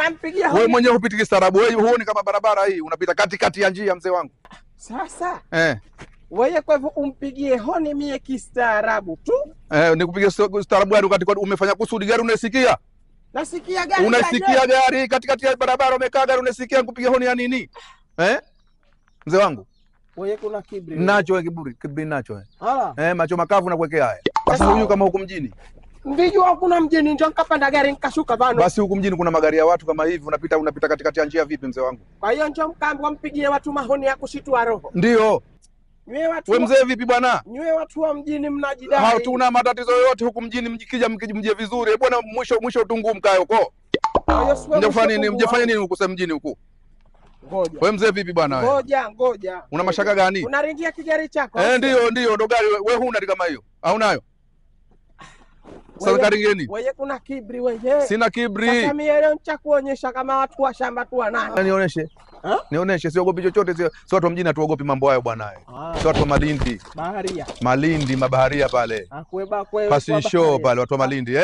Kampigia wewe mwenyewe hupiti kistaarabu. Wewe huoni kama barabara hii unapita katikati ya njia mzee wangu? Sasa wewe kwa hivyo umpigie honi mie kistaarabu tu? Nikupigie kistaarabu gani wakati umefanya kusudi? Gari unasikia? Nasikia gari. Unasikia gari katikati ya barabara umekaa gari unasikia kupiga honi ya nini? Mzee wangu. Wewe kuna kibri. Nacho wewe kibri nacho wewe. Hala. Macho makavu na kuwekea haya. Sasa huyu kama huku mjini. Ndijua kuna mjini ndio nikapanda gari nikashuka bano. Basi huku mjini kuna magari ya watu kama hivi unapita katikati ya njia vipi mzee wangu? Kwa hiyo njoo mkambi wampigie watu mahoni ya kushitua roho. Ndio. Wewe mzee vipi bwana? Nywe watu wa mjini mnajidai. Hatuna matatizo yoyote huku mjini, mjie vizuri. Bwana mwisho utungu mkae huko. Mjafanya nini huko mjini huko? Ngoja. Wewe mzee vipi bwana wewe? Ngoja. Una mashaka gani? Unaringia kigari chako? Ndio ndo gari. Wewe huna kama hiyo. Au nayo? Sasa karingeni. Wewe kuna kibri wewe. Sina kibri. Sasa mimi leo nitakuonyesha kama watu wa shamba tu wanani. Nionyeshe. Nionyeshe, siogopi chochote, sio watu wa mjini hatuogopi mambo hayo bwana. Sio watu wa Malindi. Baharia. Malindi, mabaharia pale. Pasi show pale watu wa Malindi,